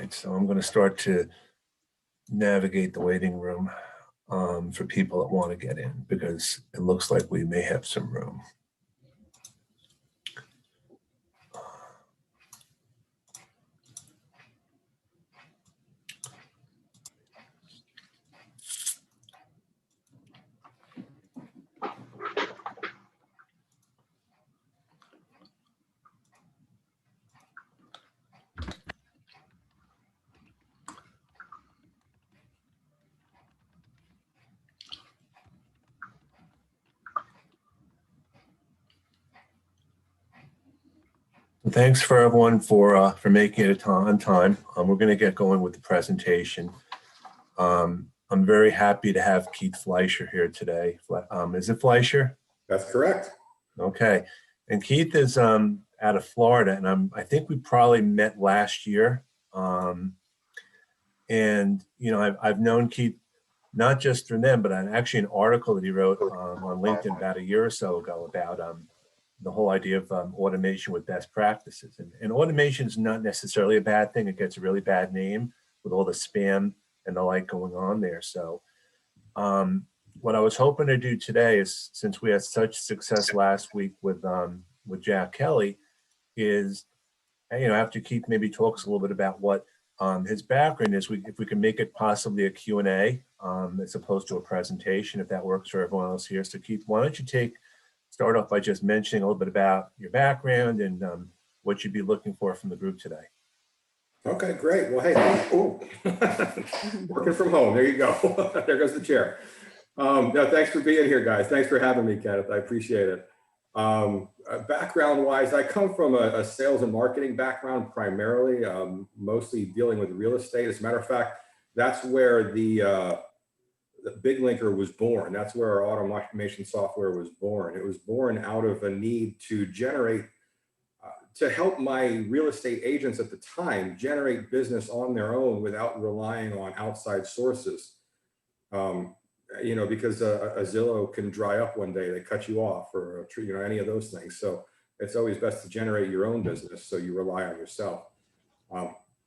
right, so I'm going to start to navigate the waiting room for people that want to get in, because it looks like we may have some room. Thanks for everyone for making it on time. We're going to get going with the presentation. I'm very happy to have Keith Fleischer here today. Is it Fleischer? That's correct. Okay, and Keith is out of Florida, and I think we probably met last year. And you know, I've known Keith not just through them, but actually an article that he wrote on LinkedIn about a year or so ago about the whole idea of automation with best practices. And automation is not necessarily a bad thing. It gets a really bad name with all the spam and the like going on there. So what I was hoping to do today is, since we had such success last week with Jack Kelly, is, you know, after Keith maybe talks a little bit about what his background is, if we can make it possibly a Q&A as opposed to a presentation, if that works for everyone else here. So Keith, why don't you start off by just mentioning a little bit about your background and what you'd be looking for from the group today. Okay, great. Well, hey, working from home. There you go. There goes the chair. No, thanks for being here, guys. Thanks for having me, Kenneth. I appreciate it. Background-wise, I come from a sales and marketing background primarily, mostly dealing with real estate. As a matter of fact, that's where the Big Linker was born. That's where our automation software was born. It was born out of a need to generate, to help my real estate agents at the time generate business on their own without relying on outside sources. You know, because a Zillow can dry up one day, they cut you off, or you know, any of those things. So it's always best to generate your own business, so you rely on yourself.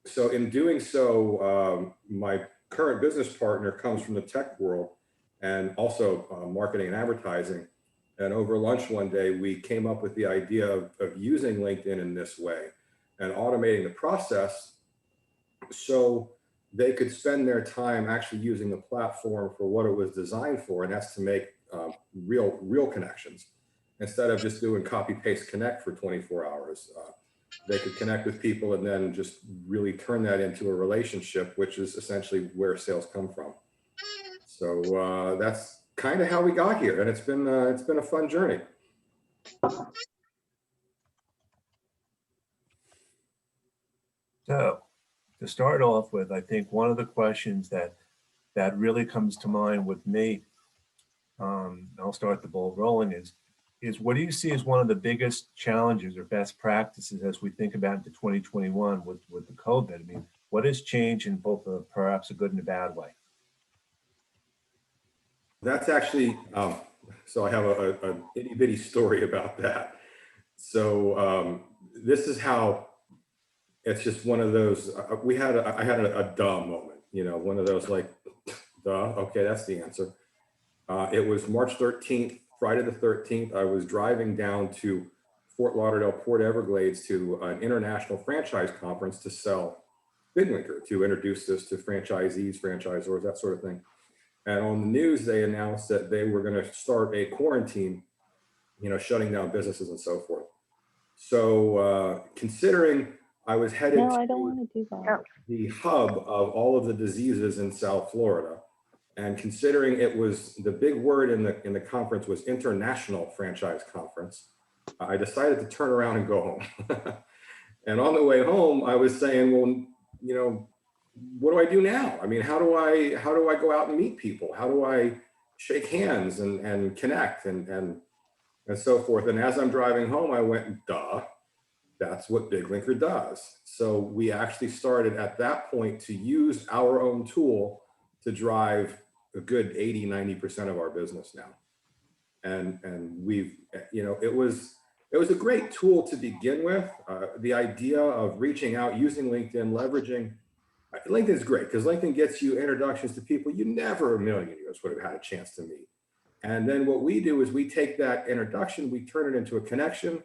So in doing so, my current business partner comes from the tech world and also marketing and advertising. And over lunch one day, we came up with the idea of using LinkedIn in this way and automating the process so they could spend their time actually using the platform for what it was designed for, and that's to make real connections. Instead of just doing copy, paste, connect for 24 hours, they could connect with people and then just really turn that into a relationship, which is essentially where sales come from. So that's kind of how we got here, and it's been a fun journey. So to start off with, I think one of the questions that really comes to mind with me, I'll start the ball rolling, is what do you see as one of the biggest challenges or best practices as we think about into 2021 with the COVID? I mean, what has changed in both perhaps a good and a bad way? That's actually, so I have a itty bitty story about that. So this is how, it's just one of those, I had a duh moment, you know, one of those like, duh, okay, that's the answer. It was March 13th, Friday the 13th. I was driving down to Fort Lauderdale, Port Everglades to an international franchise conference to sell Big Linker, to introduce this to franchisees, franchisors, that sort of thing. And on the news, they announced that they were going to start a quarantine, you know, shutting down businesses and so forth. So considering I was headed to the hub of all of the diseases in South Florida, and considering it was, the big word in the conference was International Franchise Conference, I decided to turn around and go home. And on the way home, I was saying, well, you know, what do I do now? I mean, how do I go out and meet people? How do I shake hands and connect and so forth? And as I'm driving home, I went, duh, that's what Big Linker does. So we actually started at that point to use our own tool to drive a good 80–90% of our business now. And we've, you know, it was a great tool to begin with. The idea of reaching out, using LinkedIn, leveraging LinkedIn is great because LinkedIn gets you introductions to people you never in a million years would have had a chance to meet. And then what we do is we take that introduction, we turn it into a connection,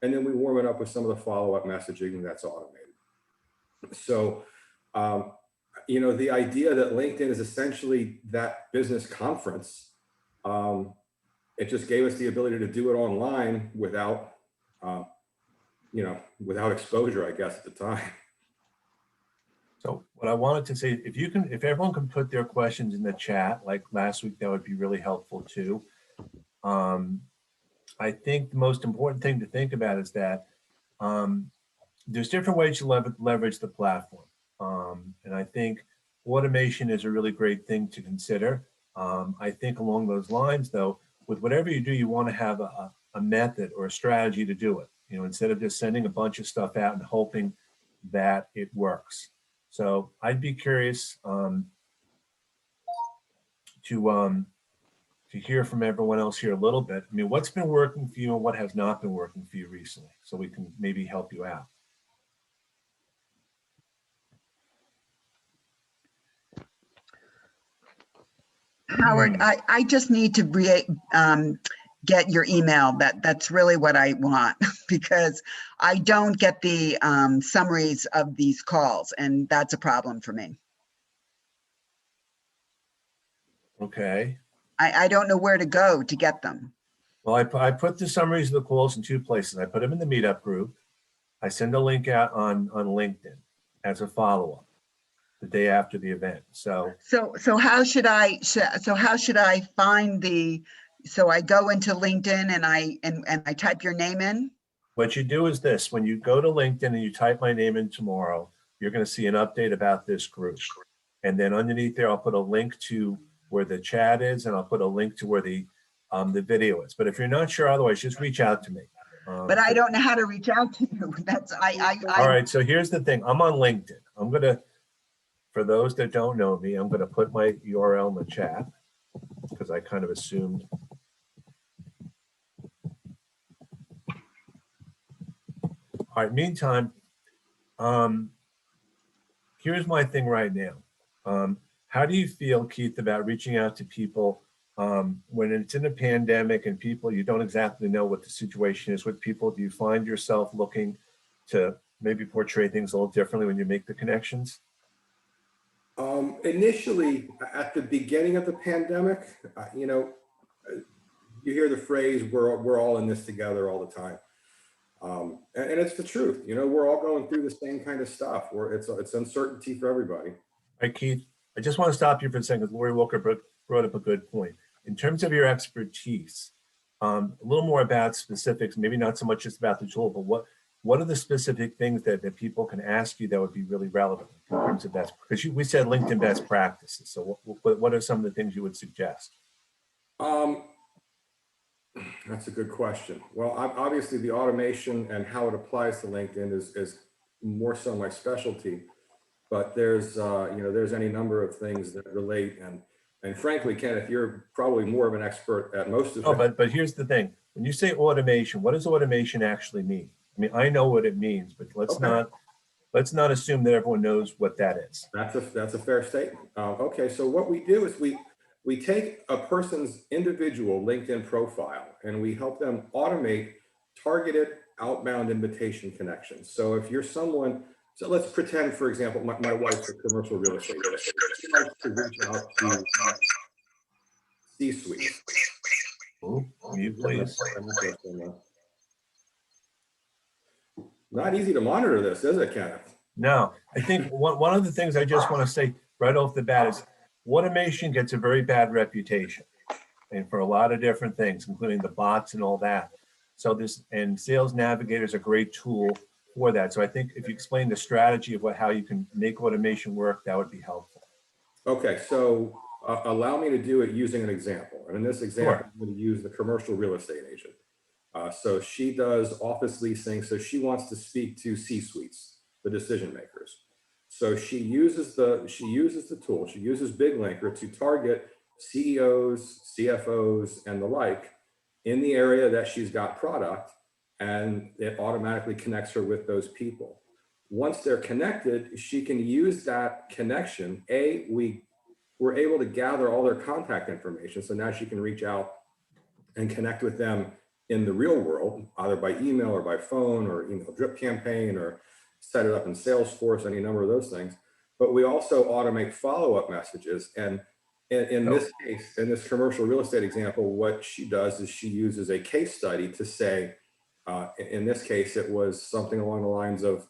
and then we warm it up with some of the follow-up messaging that's automated. So, you know, the idea that LinkedIn is essentially that business conference, it just gave us the ability to do it online without, you know, without exposure, I guess, at the time. So what I wanted to say, if everyone can put their questions in the chat, like last week, that would be really helpful too. I think the most important thing to think about is that there's different ways to leverage the platform. And I think automation is a really great thing to consider. I think along those lines, though, with whatever you do, you want to have a method or a strategy to do it. You know, instead of just sending a bunch of stuff out and hoping that it works. So I'd be curious to hear from everyone else here a little bit. I mean, what's been working for you and what has not been working for you recently, so we can maybe help you out. Howard, I just need to get your email. That's really what I want, because I don't get the summaries of these calls, and that's a problem for me. Okay. I don't know where to go to get them. Well, I put the summaries of the calls in two places. I put them in the meetup group. I send a link out on LinkedIn as a follow-up the day after the event. So how should I find the, so I go into LinkedIn and I type your name in? What you do is this: when you go to LinkedIn and you type my name in tomorrow, you're going to see an update about this group. And then underneath there, I'll put a link to where the chat is, and I'll put a link to where the video is. But if you're not sure, otherwise, just reach out to me. But I don't know how to reach out to you. All right. So here's the thing: I'm on LinkedIn. I'm gonna, for those that don't know me, I'm gonna put my URL in the chat because I kind of assumed. All right. Meantime, here's my thing right now. How do you feel, Keith, about reaching out to people when it's in a pandemic and people, you don't exactly know what the situation is with people? Do you find yourself looking to maybe portray things a little differently when you make the connections? Initially, at the beginning of the pandemic, you know, you hear the phrase, we're all in this together all the time. And it's the truth. You know, we're all going through the same kind of stuff where it's uncertainty for everybody. All right, Keith, I just want to stop you for a second because Lori Walker brought up a good point. In terms of your expertise, a little more about specifics, maybe not so much just about the tool, but what are the specific things that people can ask you that would be really relevant in terms of best, because we said LinkedIn best practices. So what are some of the things you would suggest? That's a good question. Well, obviously the automation and how it applies to LinkedIn is more so my specialty, but there's, you know, there's any number of things that relate. And frankly, Kenneth, you're probably more of an expert at most of it. But here's the thing. When you say automation, what does automation actually mean? I mean, I know what it means, but let's not assume that everyone knows what that is. That's a fair statement. Okay, so what we do is we take a person's individual LinkedIn profile and we help them automate targeted outbound invitation connections. So if you're someone, so let's pretend, for example, my wife's a commercial real estate. She likes to reach out to C-suite. Mute, please. Not easy to monitor this, is it, Kenneth? No, I think one of the things I just want to say right off the bat is automation gets a very bad reputation, and for a lot of different things, including the bots and all that. So Sales Navigator is a great tool for that. So I think if you explain the strategy of how you can make automation work, that would be helpful. Okay, so allow me to do it using an example. And in this example, Sure. I'm going to use the commercial real estate agent. So she does office leasing. So she wants to speak to C-suites, the decision makers. So she uses the tool. She uses BigLinker to target CEOs, CFOs, and the like in the area that she's got product, and it automatically connects her with those people. once they're connected, she can use that connection. We're able to gather all their contact information. So now she can reach out and connect with them in the real world, either by email or by phone or email drip campaign or set it up in Salesforce, any number of those things. But we also automate follow-up messages. And in this case, in this commercial real estate example, what she does is she uses a case study to say, in this case, it was something along the lines of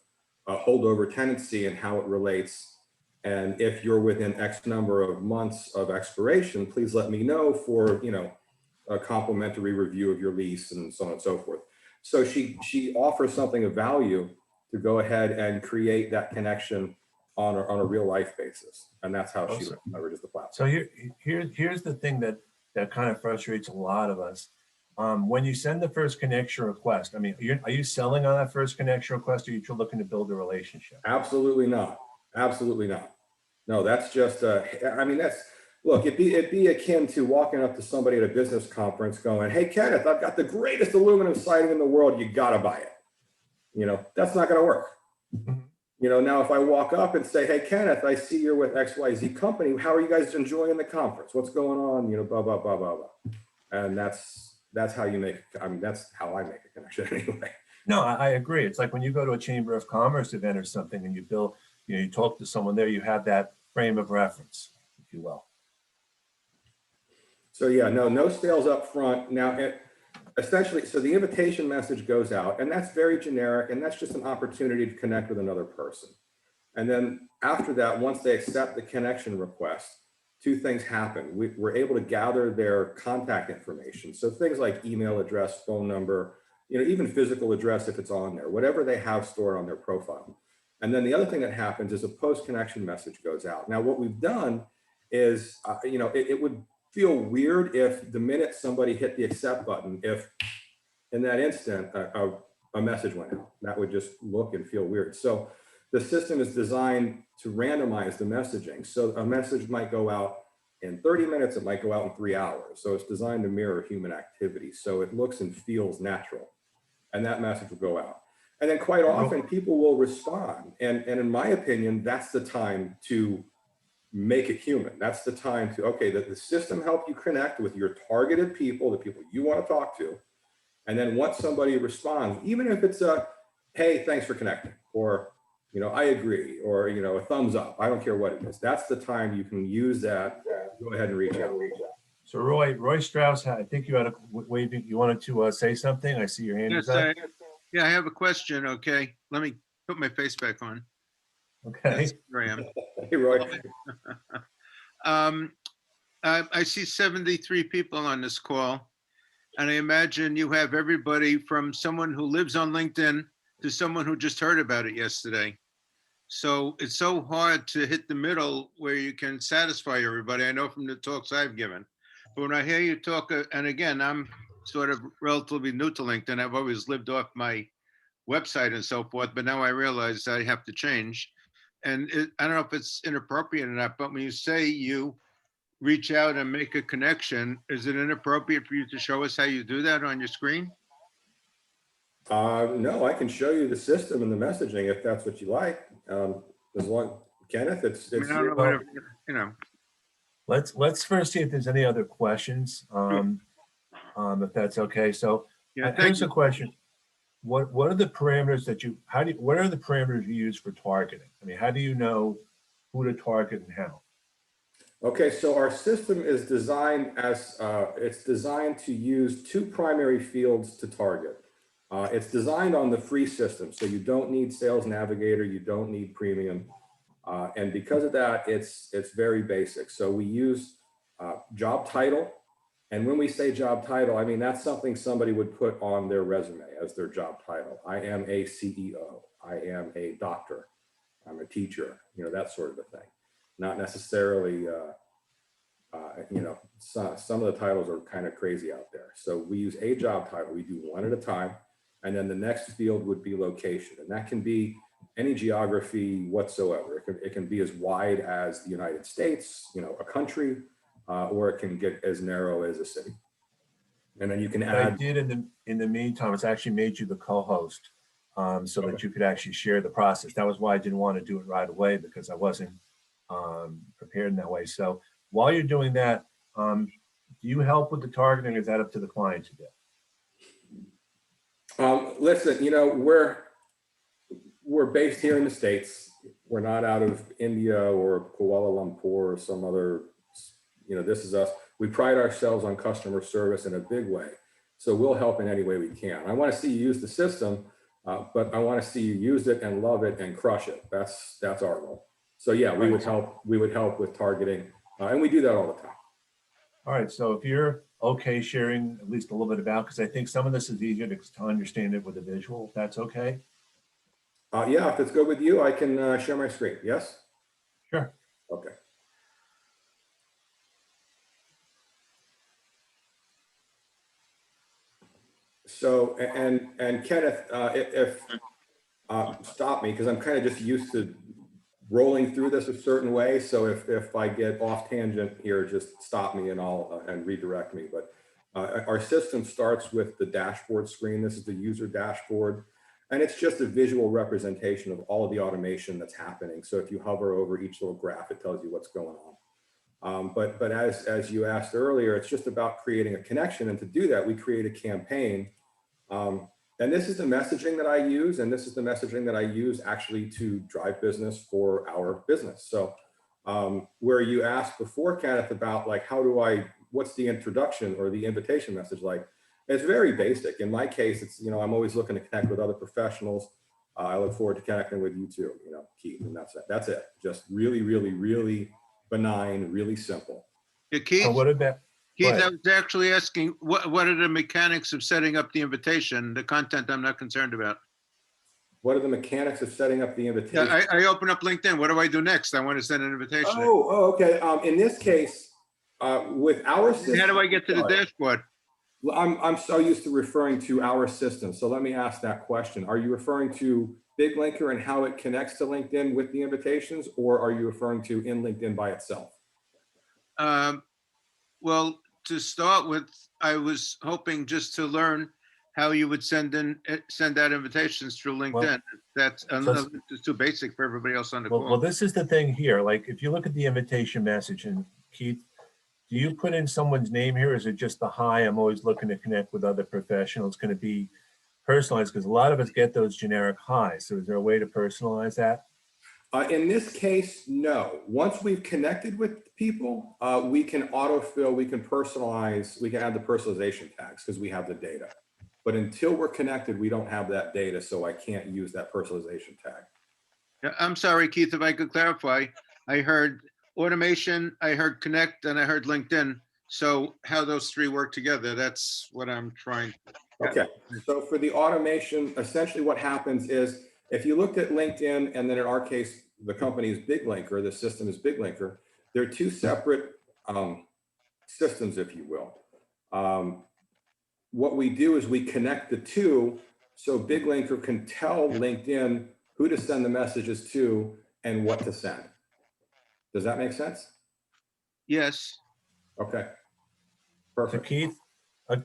holdover tenancy and how it relates. And if you're within X number of months of expiration, please let me know for, a complimentary review of your lease and so on and so forth. So she offers something of value to go ahead and create that connection on a real life basis. And that's how she leverages the platform. So here's the thing that kind of frustrates a lot of us. When you send the first connection request, I mean, are you selling on that first connection request, or are you looking to build a relationship? Absolutely not. Absolutely not. No, that's just, look, it'd be akin to walking up to somebody at a business conference going, hey, Kenneth, I've got the greatest aluminum siding in the world. You got to buy it. That's not going to work. Now if I walk up and say, hey, Kenneth, I see you're with XYZ company. How are you guys enjoying the conference? What's going on? Blah, blah, blah, blah, blah. And that's how you make, that's how I make a connection anyway. No, I agree. It's like when you go to a Chamber of Commerce event or something and you talk to someone there, you have that frame of reference, if you will. So yeah, no sales up front. Now, essentially, so the invitation message goes out, and that's very generic, and that's just an opportunity to connect with another person. And then after that, once they accept the connection request, two things happen. We're able to gather their contact information. So things like email address, phone number, even physical address if it's on there, whatever they have stored on their profile. And then the other thing that happens is a post-connection message goes out. Now, what we've done is, it would feel weird if the minute somebody hit the accept button, if in that instant a message went out. That would just look and feel weird. So the system is designed to randomize the messaging. So a message might go out in 30 minutes, it might go out in 3 hours. So it's designed to mirror human activity. So it looks and feels natural. And that message will go out. And then quite often people will respond. And in my opinion, that's the time to make it human. That's the time to, okay, the system help you connect with your targeted people, the people you want to talk to. And then once somebody responds, even if it's a, hey, thanks for connecting, or, I agree, or, a thumbs up, I don't care what it is. That's the time you can use that. Go ahead and reach out. So Roy Strauss, I think you had you wanted to say something. I see your hand is up. Yeah, I have a question. Okay, let me put my face back on. Okay. Yes, here I am. Hey, Roy. I see 73 people on this call, and I imagine you have everybody from someone who lives on LinkedIn to someone who just heard about it yesterday. So it's so hard to hit the middle where you can satisfy everybody. I know from the talks I've given. But when I hear you talk, and again, I'm sort of relatively new to LinkedIn. I've always lived off my website and so forth, but now I realize I have to change. And I don't know if it's inappropriate or not, but when you say you reach out and make a connection, is it inappropriate for you to show us how you do that on your screen? No, I can show you the system and the messaging if that's what you like. As long, Kenneth, it's I don't know, whatever, Let's first see if there's any other questions, if that's okay. So Yeah, here's a question. What are the parameters that what are the parameters you use for targeting? I mean, how do you know who to target and how? Okay, so our system is designed as, it's designed to use two primary fields to target. It's designed on the free system, so you don't need Sales Navigator, you don't need Premium. And because of that, it's very basic. So we use job title. And when we say job title, I mean, that's something somebody would put on their resume as their job title. I am a CEO, I am a doctor, I'm a teacher, that sort of a thing. Not necessarily, some of the titles are kind of crazy out there. So we use a job title, we do one at a time. And then the next field would be location. And that can be any geography whatsoever. It can be as wide as the United States, a country, or it can get as narrow as a city. And then you can add. I did in the meantime, it's actually made you the co-host. so that you could actually share the process. That was why I didn't want to do it right away, because I wasn't prepared in that way. So while you're doing that, do you help with the targeting, or is that up to the client to do? Listen, we're based here in the States. We're not out of India or Kuala Lumpur or some other, this is us. We pride ourselves on customer service in a big way. So we'll help in any way we can. I want to see you use the system, but I want to see you use it and love it and crush it. That's our goal. So yeah, we would help with targeting, and we do that all the time. All right, so if you're okay sharing at least a little bit about, because I think some of this is easier to understand it with a visual, if that's okay. Yeah, if it's good with you, I can share my screen. Yes? Sure. Okay. So, and Kenneth, if stop me, because I'm kind of just used to rolling through this a certain way. So if I get off tangent here, just stop me and I'll and redirect me. But our system starts with the dashboard screen. This is the user dashboard. And it's just a visual representation of all of the automation that's happening. So if you hover over each little graph, it tells you what's going on. But as you asked earlier, it's just about creating a connection. And to do that, we create a campaign. And this is the messaging that I use. And this is the messaging that I use actually to drive business for our business. So where you asked before, Kenneth, about like, what's the introduction or the invitation message like? It's very basic. In my case, it's, I'm always looking to connect with other professionals. I look forward to connecting with you too, Keith, and that's it. That's it. Just really, really, really benign, really simple. Yeah, Keith, So what about, Keith, I was actually asking, what are the mechanics of setting up the invitation? The content I'm not concerned about. What are the mechanics of setting up the invitation? Yeah, I open up LinkedIn. What do I do next? I want to send an invitation. Oh, okay. In this case, with our system. How do I get to the dashboard? I'm so used to referring to our system. So let me ask that question. Are you referring to BigLinker and how it connects to LinkedIn with the invitations, or are you referring to in LinkedIn by itself? Well, to start with, I was hoping just to learn how you would send out invitations through LinkedIn. Well, That's too basic for everybody else on the call. well, this is the thing here. Like, if you look at the invitation message, and Keith, do you put in someone's name here? Or is it just the hi, I'm always looking to connect with other professionals? Going to be personalized, because a lot of us get those generic highs. So is there a way to personalize that? In this case, no. Once we've connected with people, we can autofill, we can personalize, we can add the personalization tags because we have the data. But until we're connected, we don't have that data, so I can't use that personalization tag. Yeah, I'm sorry, Keith, if I could clarify. I heard automation, I heard connect, and I heard LinkedIn. So how those three work together, that's what I'm trying. Okay, so for the automation, essentially what happens is if you looked at LinkedIn, and then in our case, the company is BigLinker, the system is BigLinker, they're two separate systems, if you will. What we do is we connect the two so BigLinker can tell LinkedIn who to send the messages to and what to send. Does that make sense? Yes. Okay, So perfect. Keith,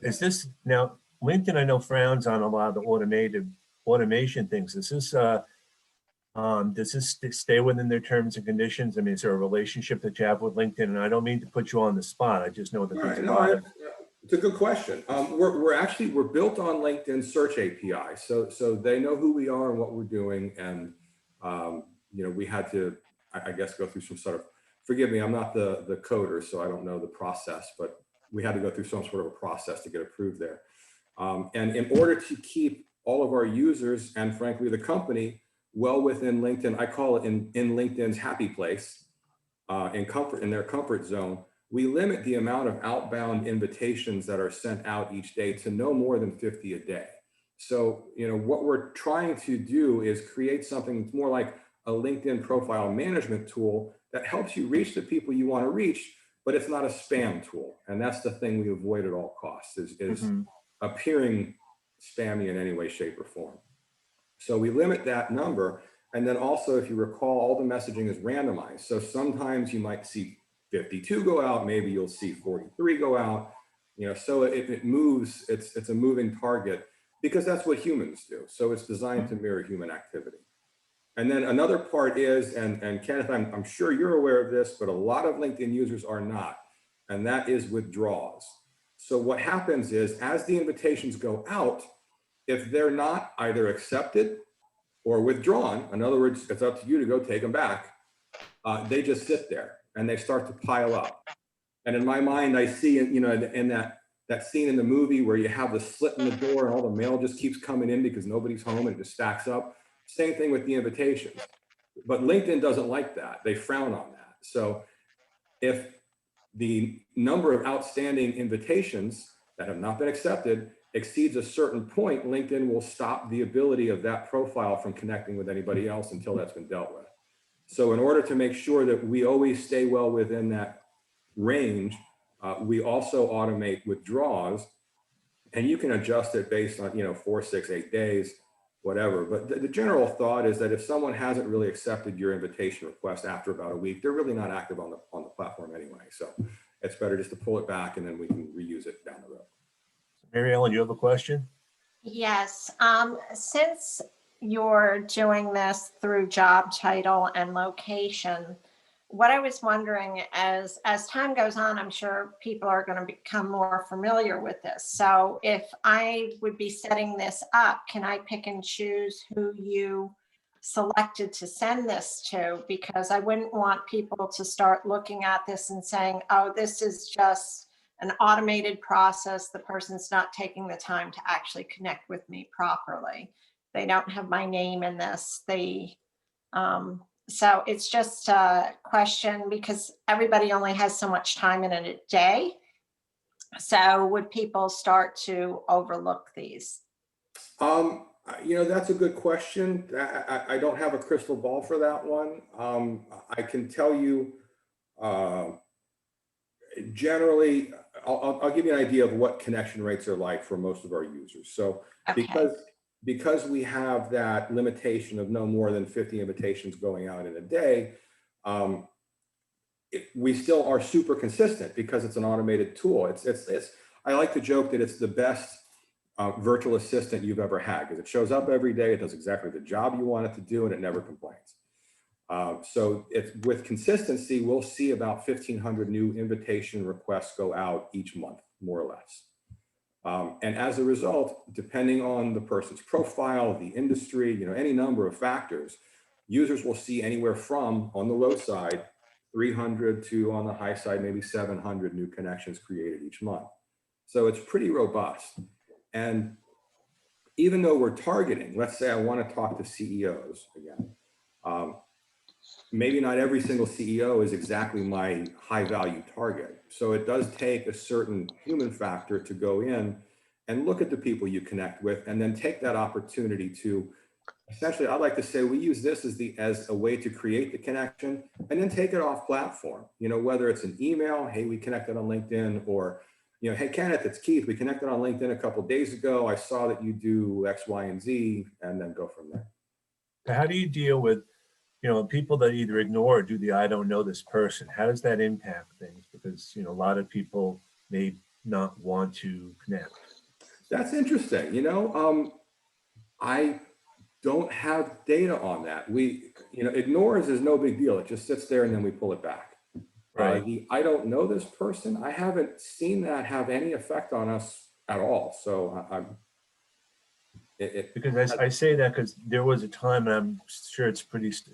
is this now LinkedIn? I know frowns on a lot of the automation things. Does this stay within their terms and conditions? I mean, is there a relationship that you have with LinkedIn? And I don't mean to put you on the spot. I just know that there's a lot of. It's a good question. We're built on LinkedIn search API, so they know who we are and what we're doing, and we had to, I guess, go through some sort of. Forgive me, I'm not the coder, so I don't know the process, but we had to go through some sort of a process to get approved there. And in order to keep all of our users and frankly the company well within LinkedIn, I call it in LinkedIn's happy place, in their comfort zone, we limit the amount of outbound invitations that are sent out each day to no more than 50 a day. So, what we're trying to do is create something that's more like a LinkedIn profile management tool that helps you reach the people you want to reach, but it's not a spam tool. And that's the thing we avoid at all costs is appearing spammy in any way, shape, or form. So we limit that number. And then also, if you recall, all the messaging is randomized. So sometimes you might see 52 go out, maybe you'll see 43 go out, so it moves, it's a moving target. Because that's what humans do. So it's designed to mirror human activity. And then another part is, and Kenneth, I'm sure you're aware of this, but a lot of LinkedIn users are not, and that is withdrawals. So what happens is, as the invitations go out, if they're not either accepted or withdrawn, in other words, it's up to you to go take them back, they just sit there and they start to pile up. And in my mind, I see, in that scene in the movie where you have the slit in the door and all the mail just keeps coming in because nobody's home and it just stacks up. Same thing with the invitations. But LinkedIn doesn't like that. They frown on that. So if the number of outstanding invitations that have not been accepted exceeds a certain point, LinkedIn will stop the ability of that profile from connecting with anybody else until that's been dealt with. So in order to make sure that we always stay well within that range, we also automate withdrawals, and you can adjust it based on 4, 6, 8 days, whatever. But the general thought is that if someone hasn't really accepted your invitation request after about a week, they're really not active on the platform anyway. So it's better just to pull it back and then we can reuse it down the road. Mary Ellen, you have a question? Yes, since you're doing this through job title and location, what I was wondering as time goes on, I'm sure people are going to become more familiar with this. So if I would be setting this up, can I pick and choose who you selected to send this to? Because I wouldn't want people to start looking at this and saying, oh, this is just an automated process. The person's not taking the time to actually connect with me properly. They don't have my name in this. So it's just a question because everybody only has so much time in a day. So would people start to overlook these? That's a good question. I don't have a crystal ball for that one. I can tell you, generally, I'll give you an idea of what connection rates are like for most of our users. So Okay. because we have that limitation of no more than 50 invitations going out in a day, we still are super consistent because it's an automated tool. I like to joke that it's the best virtual assistant you've ever had because it shows up every day, it does exactly the job you want it to do, and it never complains. So with consistency, we'll see about 1,500 new invitation requests go out each month, more or less. And as a result, depending on the person's profile, the industry, any number of factors, users will see anywhere from, on the low side, 300 to, on the high side, maybe 700 new connections created each month. So it's pretty robust. And even though we're targeting, let's say I want to talk to CEOs again, maybe not every single CEO is exactly my high value target. So it does take a certain human factor to go in and look at the people you connect with and then take that opportunity to essentially, I'd like to say we use this as a way to create the connection and then take it off platform, whether it's an email, hey, we connected on LinkedIn, or, hey, Kenneth, it's Keith. We connected on LinkedIn a couple of days ago. I saw that you do X, Y, and Z, and then go from there. How do you deal with people that either ignore or do the I don't know this person? How does that impact things? Because, a lot of people may not want to connect. That's interesting. I don't have data on that. Ignores is no big deal. It just sits there and then we pull it back. Right. I don't know this person. I haven't seen that have any effect on us at all. So Because I say that because there was a time, and I'm sure it's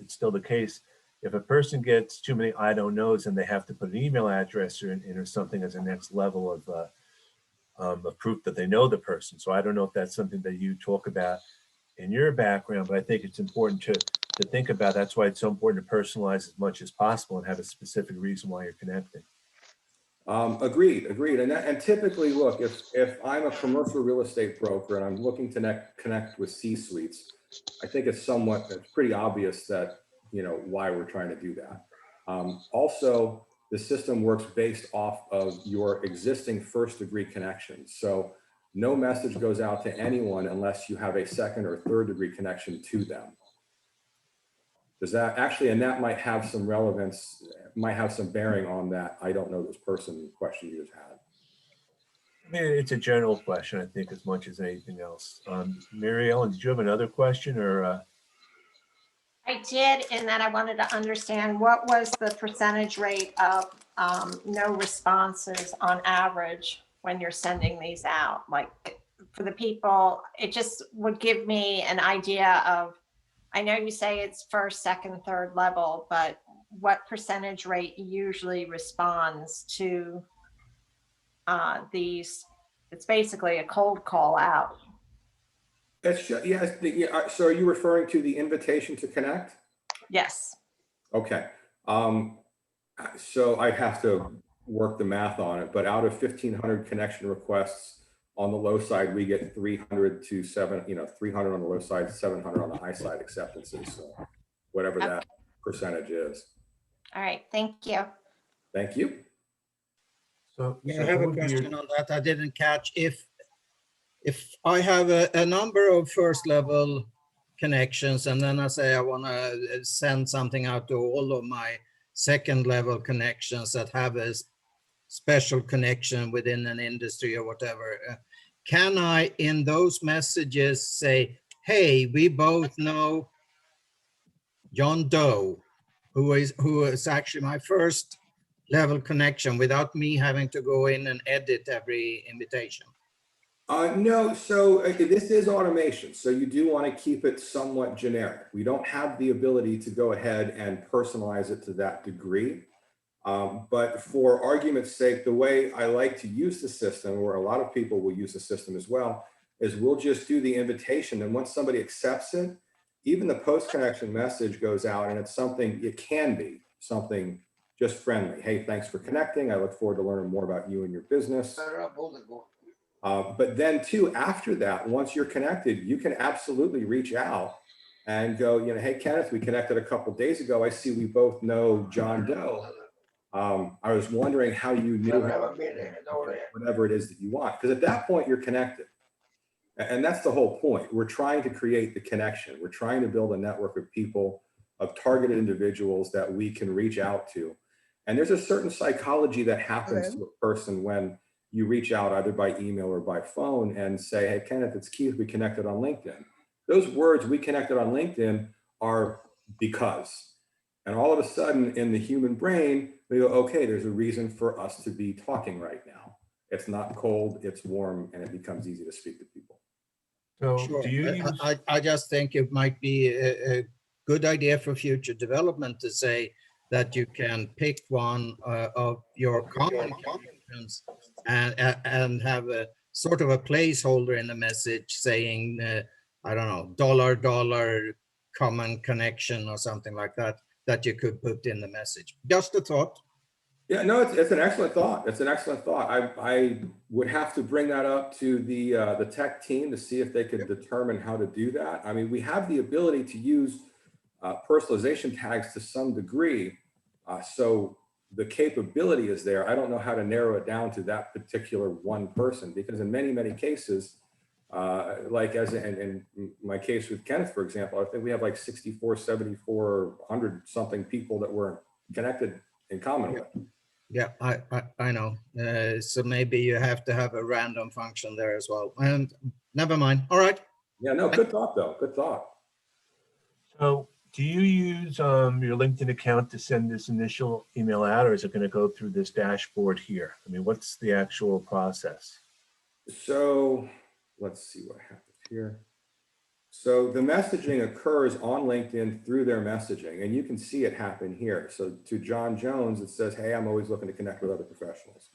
still the case, if a person gets too many I don't knows and they have to put an email address or something as a next level of proof that they know the person. So I don't know if that's something that you talk about in your background, but I think it's important to think about. That's why it's so important to personalize as much as possible and have a specific reason why you're connecting. Agreed. And typically, look, if I'm a commercial real estate broker and I'm looking to connect with C-suites, I think it's pretty obvious that, why we're trying to do that. Also, the system works based off of your existing first degree connections. So no message goes out to anyone unless you have a second or third degree connection to them. Does that actually, and that might have some relevance, might have some bearing on that I don't know this person question you just had. I mean, it's a general question, I think, as much as anything else. Mary Ellen, did you have another question or? I did, in that I wanted to understand what was the percentage rate of no responses on average when you're sending these out? Like for the people, it just would give me an idea of, I know you say it's first, second, third level, but what percentage rate usually responds to these? It's basically a cold call out. Yes, so are you referring to the invitation to connect? Yes. Okay. So I'd have to work the math on it, but out of 1,500 connection requests on the low side, we get 300 to 300 on the low side, 700 on the high side acceptances. So whatever that percentage is. All right. Thank you. Thank you. So Yeah, I have who a would be your- question on that. I didn't catch if I have a number of first level connections, and then I say I want to send something out to all of my second level connections that have a special connection within an industry or whatever. Can I, in those messages, say, hey, we both know John Doe, who is actually my first level connection, without me having to go in and edit every invitation? No, so this is automation. So you do want to keep it somewhat generic. We don't have the ability to go ahead and personalize it to that degree. But for argument's sake, the way I like to use the system, or a lot of people will use the system as well, is we'll just do the invitation. And once somebody accepts it, even the post-connection message goes out, and it's something, it can be something just friendly. Hey, thanks for connecting. I look forward to learning more about you and your business. But then too, after that, once you're connected, you can absolutely reach out and go, hey, Kenneth, we connected a couple of days ago. I see we both know John Doe. I was wondering how you knew whatever it is that you want, because at that point you're connected. And that's the whole point. We're trying to create the connection. We're trying to build a network of people, of targeted individuals that we can reach out to. And there's a certain psychology that happens to a person when you reach out either by email or by phone and say, hey, Kenneth, it's Keith, we connected on LinkedIn. Those words, we connected on LinkedIn, are because. And all of a sudden in the human brain, we go, okay, there's a reason for us to be talking right now. It's not cold, it's warm, and it becomes easy to speak to people. So Sure. do you use? I just think it might be a good idea for future development to say that you can pick one of your common connections and have a sort of a placeholder in the message saying, I don't know, $, common connection or something like that, that you could put in the message. Just a thought. Yeah, no, it's an excellent thought. It's an excellent thought. I would have to bring that up to the tech team to see if they could determine how to do that. I mean, we have the ability to use personalization tags to some degree. So the capability is there. I don't know how to narrow it down to that particular one person, because in many, many cases, like as in my case with Kenneth, for example, I think we have like 64, 74, 100 something people that we're connected in common with. Yeah, I know. So maybe you have to have a random function there as well. And never mind. All right. Yeah, no, good thought though. Good thought. So do you use your LinkedIn account to send this initial email out, or is it going to go through this dashboard here? I mean, what's the actual process? So let's see what happens here. So the messaging occurs on LinkedIn through their messaging, and you can see it happen here. So to John Jones, it says, hey, I'm always looking to connect with other professionals.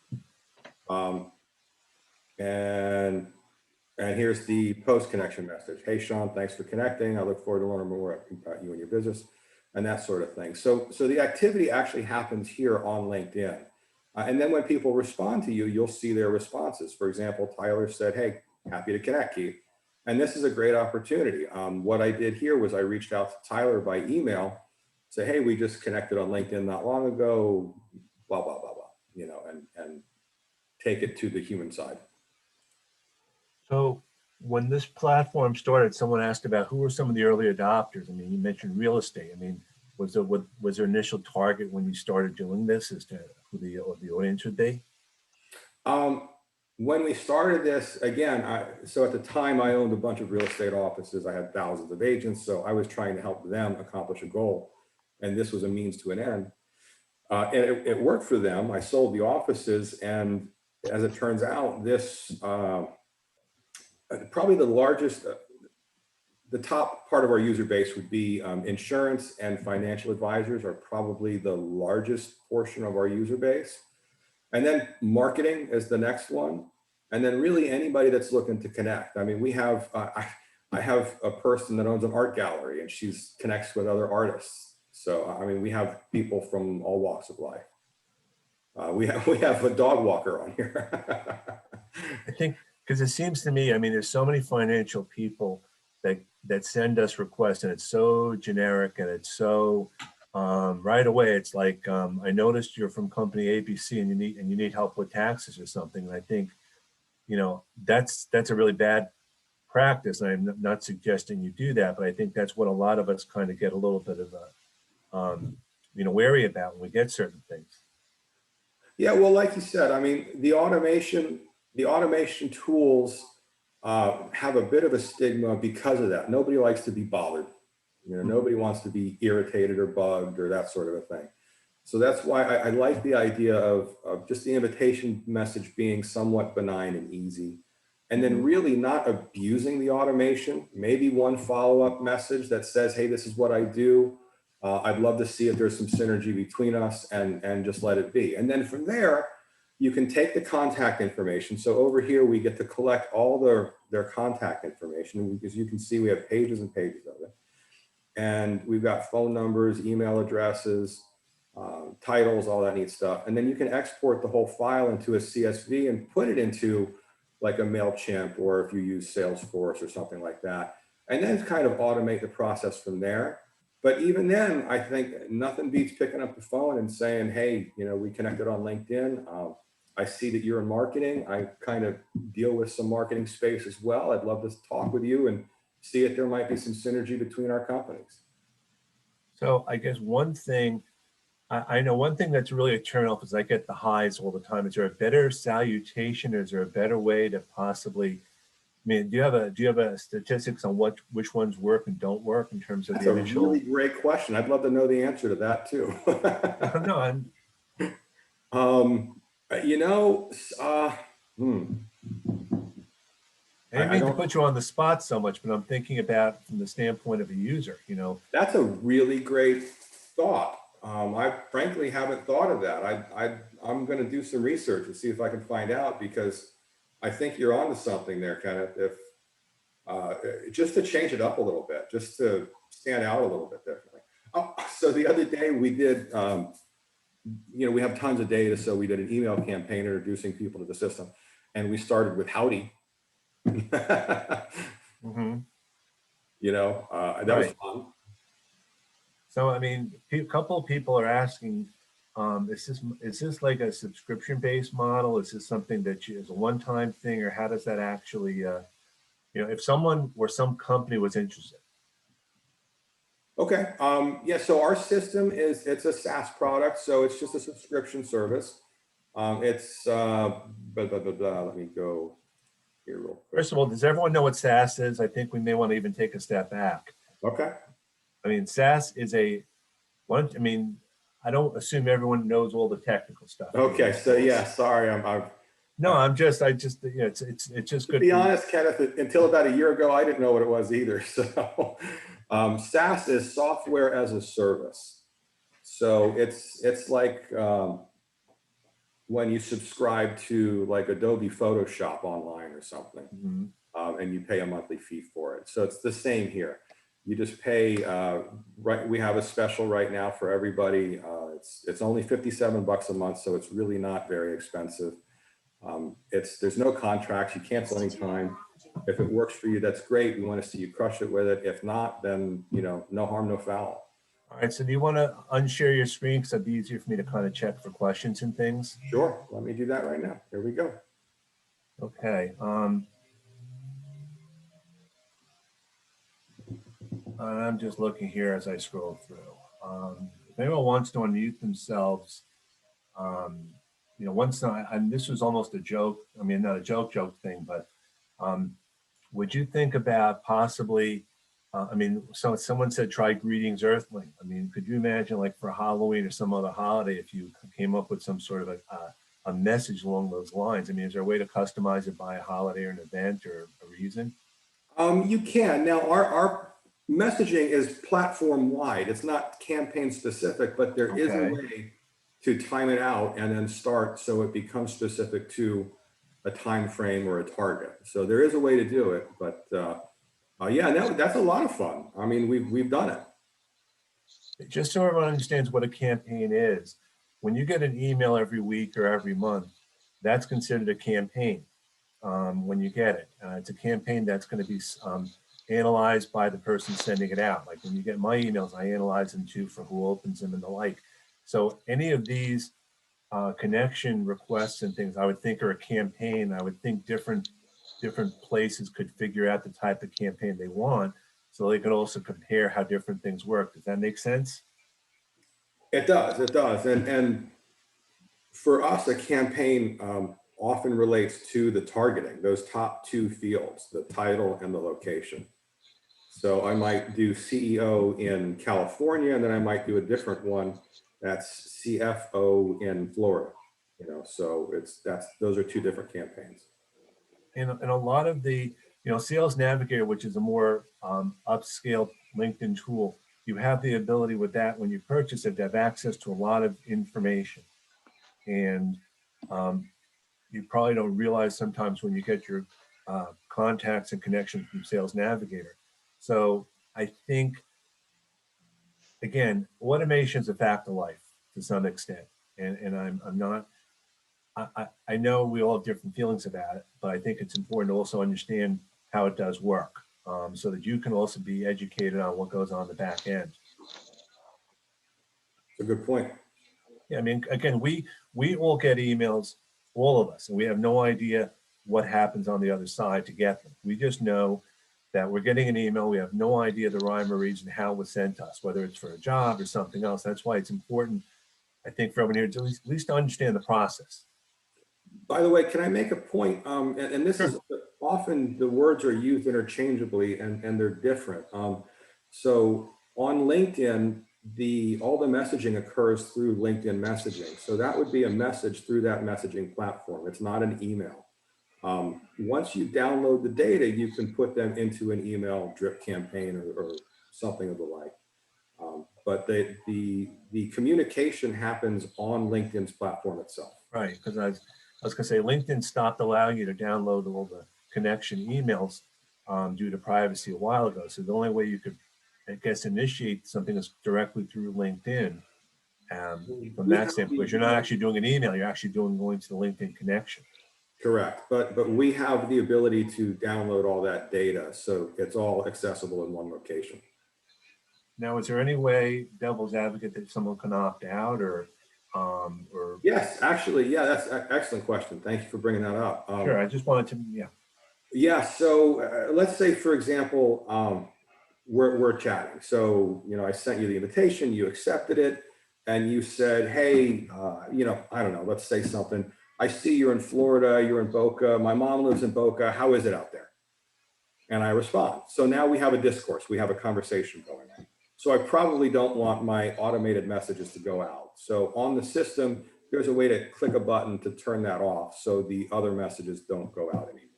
And here's the post connection message. Hey, Sean, thanks for connecting. I look forward to learning more about you and your business, and that sort of thing. So the activity actually happens here on LinkedIn. And then when people respond to you, you'll see their responses. For example, Tyler said, hey, happy to connect, Keith. And this is a great opportunity. What I did here was I reached out to Tyler by email, say, hey, we just connected on LinkedIn not long ago, blah, blah, blah, blah, and take it to the human side. So when this platform started, someone asked about who were some of the early adopters. I mean, you mentioned real estate. I mean, was there initial target when you started doing this as to who the audience would be? when we started this, again, so at the time I owned a bunch of real estate offices. I had thousands of agents, so I was trying to help them accomplish a goal. And this was a means to an end. And it worked for them. I sold the offices, and as it turns out, this probably the largest, the top part of our user base would be insurance and financial advisors are probably the largest portion of our user base. And then marketing is the next one. And then really anybody that's looking to connect. I mean, we have, I have a person that owns an art gallery and she's connects with other artists. So, I mean, we have people from all walks of life. We have a dog walker on here. I think, because it seems to me, I mean, there's so many financial people that send us requests, and it's so generic, and it's so right away. It's like, I noticed you're from company ABC, and you need help with taxes or something. And I think, you know, that's a really bad practice. And I'm not suggesting you do that, but I think that's what a lot of us kind of get a little bit of a, you know, wary about when we get certain things. Yeah, well, like you said, I mean, the automation tools have a bit of a stigma because of that. Nobody likes to be bothered. You know, nobody wants to be irritated or bugged or that sort of a thing. So that's why I like the idea of just the invitation message being somewhat benign and easy. And then really not abusing the automation. Maybe one follow-up message that says, hey, this is what I do. I'd love to see if there's some synergy between us, and just let it be. And then from there, you can take the contact information. So over here, we get to collect all their contact information, because you can see we have pages and pages of it. And we've got phone numbers, email addresses, titles, all that neat stuff. And then you can export the whole file into a CSV and put it into like a MailChimp, or if you use Salesforce or something like that, and then kind of automate the process from there. But even then, I think nothing beats picking up the phone and saying, hey, you know, we connected on LinkedIn. I see that you're in marketing. I kind of deal with some marketing space as well. I'd love to talk with you and see if there might be some synergy between our companies. So I guess one thing, I know one thing that's really a turnoff is I get the highs all the time. Is there a better salutation? Is there a better way to possibly, I mean, do you have a statistics on which ones work and don't work in terms of That's the a initial? really great question. I'd love to know the answer to that too. No, You know, I didn't mean to put you on the spot so much, but I'm thinking about from the standpoint of a user, you know. that's a really great thought. I frankly haven't thought of that. I'm going to do some research and see if I can find out, because I think you're onto something there, Kenneth. If just to change it up a little bit, just to stand out a little bit differently. So the other day we did, you know, we have tons of data, so we did an email campaign introducing people to the system, and we started with howdy. Mm-hmm. You know, that was fun. So, I mean, a couple of people are asking, is this like a subscription-based model? Is this something that is a one-time thing, or how does that actually, you know, if someone or some company was interested? Okay. Yeah. So our system it's a SaaS product, so it's just a subscription service. It's let me go here real quick. First of all, does everyone know what SaaS is? I think we may want to even take a step back. Okay. I mean, SaaS is I don't assume everyone knows all the technical stuff. Okay. So yeah, sorry. No, I just, you know, it's just good. To be honest, Kenneth, until about a year ago, I didn't know what it was either. So SaaS is software as a service. So it's like when you subscribe to like Adobe Photoshop online or something, and you pay a monthly fee for it. So it's the same here. You just pay, right? We have a special right now for everybody. It's only $57 a month, so it's really not very expensive. There's no contracts. You cancel anytime. If it works for you, that's great. We want to see you crush it with it. If not, then, you know, no harm, no foul. All right. So do you want to unshare your screen, because it'd be easier for me to kind of check for questions and things? Sure. Let me do that right now. Here we go. Okay. I'm just looking here as I scroll through. If anyone wants to unmute themselves, you know, once and this was almost a joke. I mean, not a joke thing, but would you think about possibly? I mean, so someone said try greetings Earthling. I mean, could you imagine like for Halloween or some other holiday if you came up with some sort of a message along those lines? I mean, is there a way to customize it by a holiday or an event or a reason? You can. Now, our messaging is platform wide. It's not campaign specific, but there is a Okay. way to time it out and then start so it becomes specific to a time frame or a target. So there is a way to do it, but yeah, that's a lot of fun. I mean, we've done it. Just so everyone understands what a campaign is, when you get an email every week or every month, that's considered a campaign when you get it. It's a campaign that's going to be analyzed by the person sending it out. Like when you get my emails, I analyze them too for who opens them and the like. So any of these connection requests and things, I would think are a campaign. I would think different places could figure out the type of campaign they want, so they could also compare how different things work. Does that make sense? It does. It does. And for us, a campaign often relates to the targeting, those top two fields, the title and the location. So I might do CEO in California, and then I might do a different one that's CFO in Florida. You know, so those are two different campaigns. And a lot of the, you know, Sales Navigator, which is a more upscale LinkedIn tool, you have the ability with that when you purchase it to have access to a lot of information. And you probably don't realize sometimes when you get your contacts and connections from Sales Navigator. So I think, again, automation is a fact of life to some extent. And I'm not, I know we all have different feelings about it, but I think it's important to also understand how it does work so that you can also be educated on what goes on the back end. It's a good point. Yeah, I mean, again, we all get emails, all of us, and we have no idea what happens on the other side to get them. We just know that we're getting an email. We have no idea the rhyme or reason how it was sent to us, whether it's for a job or something else. That's why it's important, I think, for everyone here to at least understand the process. By the way, can I make a point? And this is often the words are used interchangeably and they're different. So on LinkedIn, all the messaging occurs through LinkedIn messaging. So that would be a message through that messaging platform. It's not an email. Once you download the data, you can put them into an email drip campaign or something of the like. But the communication happens on LinkedIn's platform itself. Right, because I was going to say LinkedIn stopped allowing you to download all the connection emails due to privacy a while ago. So the only way you could, I guess, initiate something is directly through LinkedIn from that standpoint. Because you're not actually doing an email, you're actually going to the LinkedIn connection. Correct, but we have the ability to download all that data, so it's all accessible in one location. Now, is there any way, devil's advocate, that someone can opt out or Yes, actually, yeah, that's an excellent question. Thank you for bringing that up. Sure, I just wanted to, yeah. Yeah, so let's say, for example, we're chatting. So, you know, I sent you the invitation, you accepted it, and you said, hey, you know, I don't know, let's say something. I see you're in Florida, you're in Boca, my mom lives in Boca, how is it out there? And I respond. So now we have a discourse, we have a conversation going on. So I probably don't want my automated messages to go out. So on the system, there's a way to click a button to turn that off so the other messages don't go out anymore.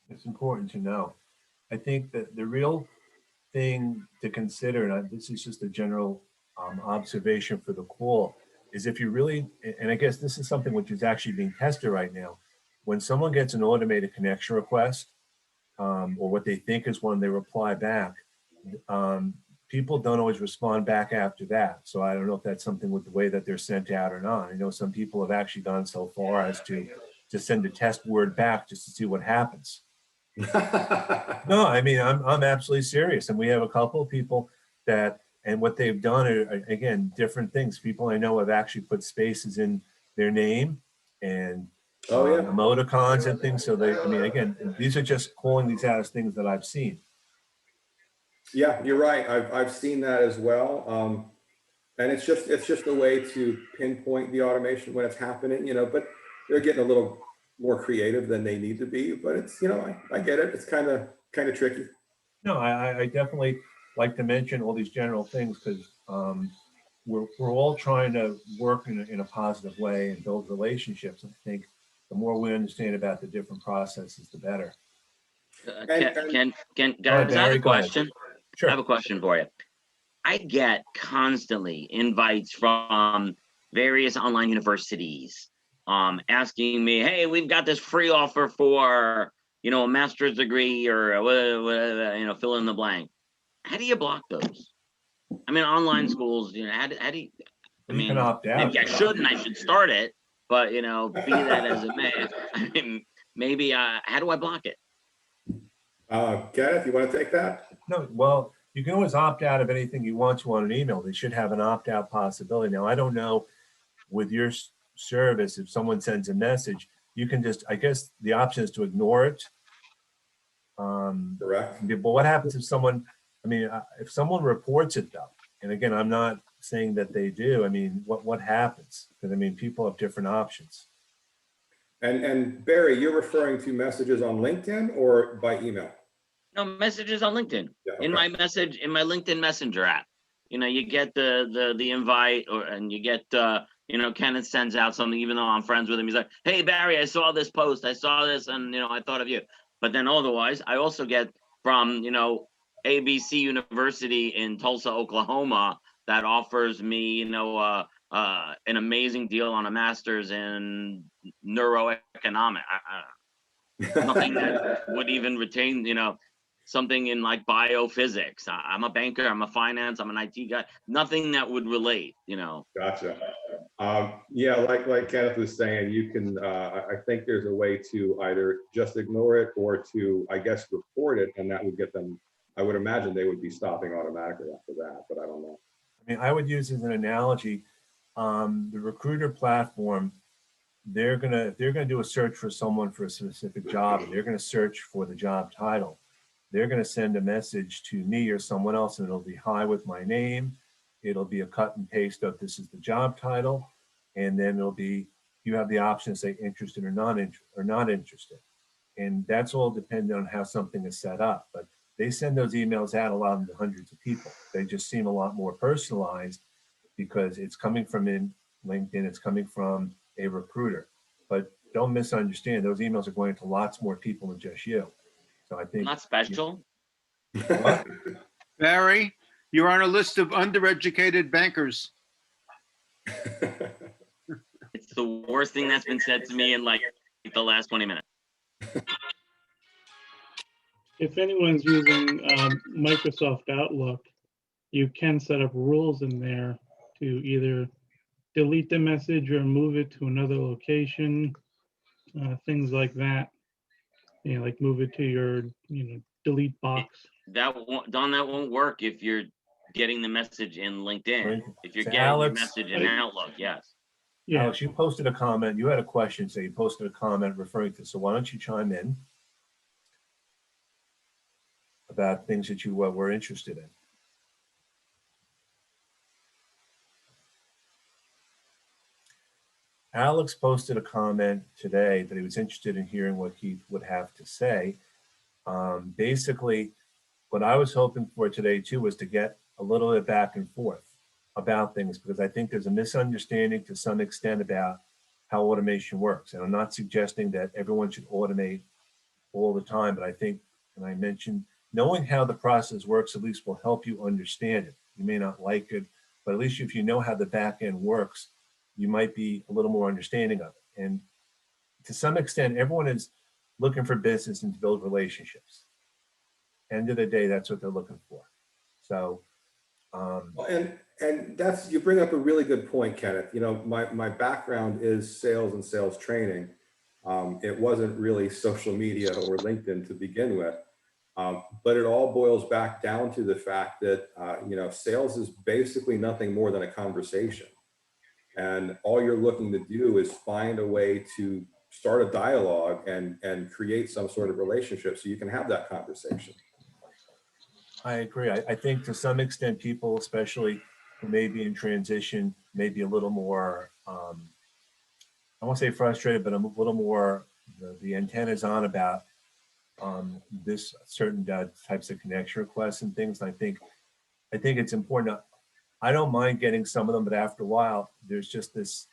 It's important to know. I think that the real thing to consider, and this is just a general observation for the call, is if you really, and I guess this is something which is actually being tested right now, when someone gets an automated connection request, or what they think is one, they reply back, people don't always respond back after that. So I don't know if that's something with the way that they're sent out or not. I know some people have actually gone so far as to send a test word back just to see what happens. No, I mean, I'm absolutely serious. And we have a couple of people that, and what they've done are, again, different things. People I know have actually put spaces in their name and emoticons and things. So they, I mean, again, these are just calling these out as things that I've seen. Yeah, you're right. I've seen that as well. And it's just a way to pinpoint the automation when it's happening, but they're getting a little more creative than they need to be, but it's, I get it. It's kind of tricky. No, I definitely like to mention all these general things because we're all trying to work in a positive way and build relationships. I think the more we understand about the different processes, the better. And- Barry, Guys, I have a go ahead. question. Sure. I have a question for you. I get constantly invites from various online universities asking me, hey, we've got this free offer for, a master's degree or whatever, fill in the blank. How do you block those? I mean, online schools, how do you, You can opt out. maybe I shouldn't, I should start it, but, be that as it may, I mean, maybe, how do I block it? Kenneth, you want to take that? No, well, you can always opt out of anything you want to on an email. They should have an opt-out possibility. Now, I don't know with your service, if someone sends a message, you can just, I guess the option is to ignore it. Correct. But what happens if someone, if someone reports it though, and again, I'm not saying that they do, what happens? Because people have different options. And Barry, you're referring to messages on LinkedIn or by email? No, messages on LinkedIn. Yeah, In okay. my LinkedIn Messenger app. You get the invite and you get Kenneth sends out something, even though I'm friends with him. He's like, hey Barry, I saw this post, I saw this, and I thought of you. But then otherwise, I also get from ABC University in Tulsa, Oklahoma, that offers me an amazing deal on a master's in neuroeconomic. Nothing that would even retain something in like biophysics. I'm a banker, I'm a finance, I'm an IT guy. Nothing that would relate, Gotcha. Yeah, like Kenneth was saying, you can, I think there's a way to either just ignore it or to, I guess, report it, and that would get them, I would imagine they would be stopping automatically after that, but I don't know. I would use as an analogy, the recruiter platform, they're gonna do a search for someone for a specific job, and they're gonna search for the job title. They're gonna send a message to me or someone else, and it'll be hi with my name. It'll be a cut and paste of this is the job title, and then it'll be you have the option to say interested or not interested, and that's all dependent on how something is set up. But they send those emails out a lot to hundreds of people. They just seem a lot more personalized because it's coming from in LinkedIn, it's coming from a recruiter. But don't misunderstand, those emails are going to lots more people than just you. So I think Not special. What? Barry, you're on a list of undereducated bankers. It's the worst thing that's been said to me in like the last 20 minutes. If anyone's using Microsoft Outlook, you can set up rules in there to either delete the message or move it to another location, things like that. Like move it to your, delete box. That won't work if you're getting the message in LinkedIn. Right. If you're So getting Alex, your message in Outlook, yes. Yeah, Alex, you posted a comment. You had a question, so you posted a comment referring to. So why don't you chime in about things that you were interested in? Alex posted a comment today that he was interested in hearing what Keith would have to say. Basically, what I was hoping for today too was to get a little bit back and forth about things, because I think there's a misunderstanding to some extent about how automation works. And I'm not suggesting that everyone should automate all the time, but I think, and I mentioned, knowing how the process works at least will help you understand it. You may not like it, but at least if you know how the back end works, you might be a little more understanding of it. And to some extent, everyone is looking for business and to build relationships. End of the day, that's what they're looking for. So, and that's, you bring up a really good point, Kenneth. My background is sales and sales training. It wasn't really social media or LinkedIn to begin with, but it all boils back down to the fact that, sales is basically nothing more than a conversation. And all you're looking to do is find a way to start a dialogue and create some sort of relationship so you can have that conversation. I agree. I think to some extent, people, especially who may be in transition, maybe a little more, I won't say frustrated, but I'm a little more, the antenna's on about this certain types of connection requests and things. I think it's important. I don't mind getting some of them, but after a while, there's just this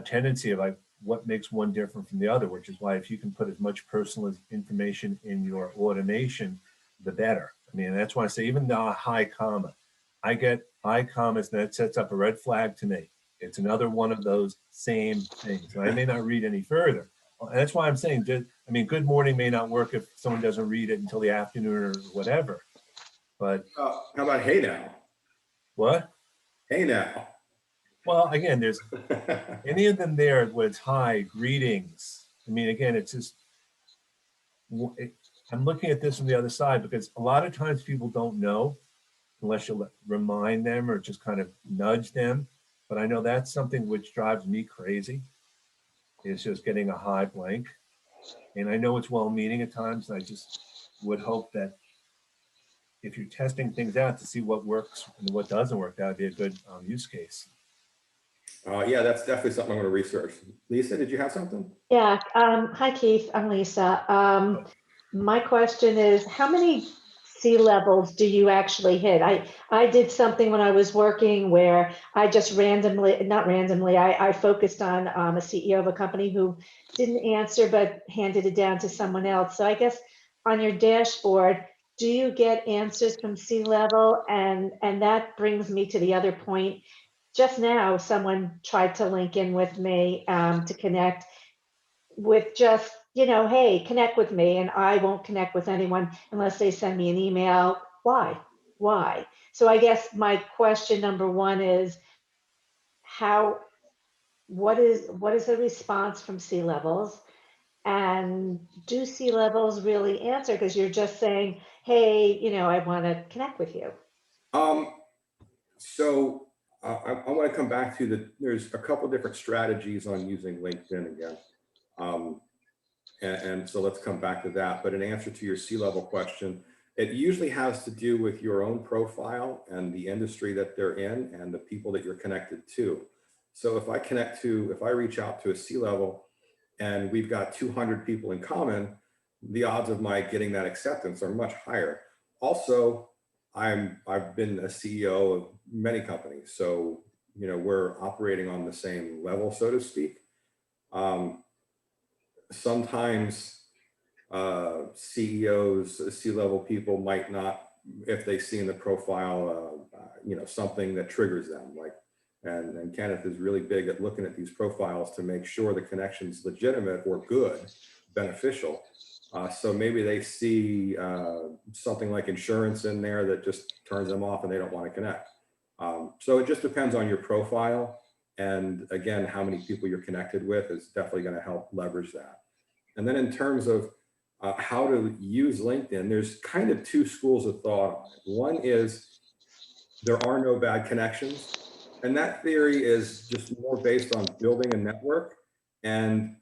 tendency of like what makes one different from the other, which is why if you can put as much personal information in your automation, the better. I mean, that's why I say even the high comma, I get high commas, and that sets up a red flag to me. It's another one of those same things. And I may not read any further. And that's why I'm saying, I mean, good morning may not work if someone doesn't read it until the afternoon or whatever. But How about hey now? what? Hey now. Well, again, there's any of them there where it's hi, greetings. I mean, again, it's just, I'm looking at this from the other side because a lot of times people don't know unless you remind them or just kind of nudge them. But I know that's something which drives me crazy. It's just getting a hi blank. And I know it's well-meaning at times. And I just would hope that if you're testing things out to see what works and what doesn't work, that would be a good use case. Yeah, that's definitely something I'm going to research. Lisa, did you have something? Yeah. Hi, Keith. I'm Lisa. My question is, how many sea levels do you actually hit? I did something when I was working where I just not randomly, I focused on a CEO of a company who didn't answer, but handed it down to someone else. So I guess on your dashboard, do you get answers from sea level? And that brings me to the other point. Just now, someone tried to link in with me to connect with just, hey, connect with me, and I won't connect with anyone unless they send me an email. Why? So I guess my question number one is what is the response from sea levels? And do sea levels really answer? Because you're just saying, hey, I want to connect with you. So I want to come back to that. There's a couple different strategies on using LinkedIn again. And so let's come back to that. But in answer to your sea level question, it usually has to do with your own profile and the industry that they're in and the people that you're connected to. So if I reach out to a sea level and we've got 200 people in common, the odds of my getting that acceptance are much higher. Also, I've been a CEO of many companies, so we're operating on the same level, so to speak. Sometimes CEOs, C-level people might not, if they see in the profile, something that triggers them, like, and Kenneth is really big at looking at these profiles to make sure the connection's legitimate or good, beneficial. So maybe they see something like insurance in there that just turns them off and they don't want to connect. So it just depends on your profile. And again, how many people you're connected with is definitely going to help leverage that. And then in terms of how to use LinkedIn, there's kind of two schools of thought on it. One is there are no bad connections. And that theory is just more based on building a network. And,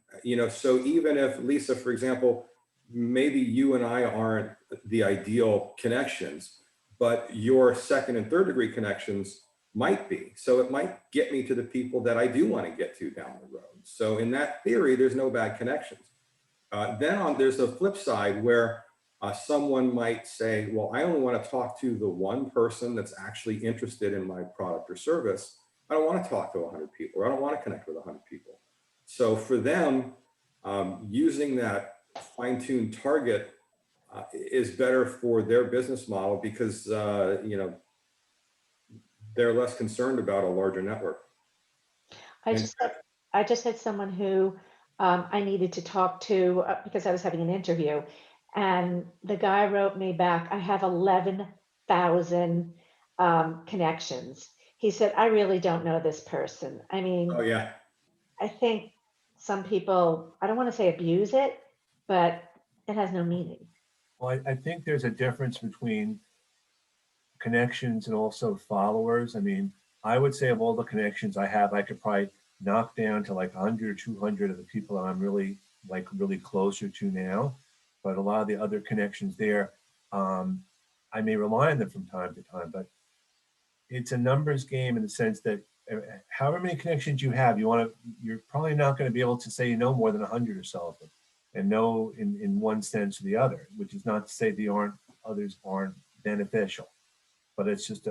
so even if Lisa, for example, maybe you and I aren't the ideal connections, but your second and third degree connections might be. So it might get me to the people that I do want to get to down the road. So in that theory, there's no bad connections. There's a flip side where someone might say, well, I only want to talk to the one person that's actually interested in my product or service. I don't want to talk to 100 people, or I don't want to connect with 100 people. So for them, using that fine-tuned target is better for their business model because, they're less concerned about a larger network. I just had someone who I needed to talk to because I was having an interview, and the guy wrote me back, I have 11,000 connections. He said, I really don't know this person. I mean, Oh yeah. I think some people, I don't want to say abuse it, but it has no meaning. Well, I think there's a difference between connections and also followers. I mean, I would say of all the connections I have, I could probably knock down to like 100 or 200 of the people I'm really closer to now. But a lot of the other connections there, I may rely on them from time to time, but it's a numbers game in the sense that however many connections you have, you're probably not going to be able to say you know more than 100 or so of them, and know in one sense or the other, which is not to say others aren't beneficial, but it's just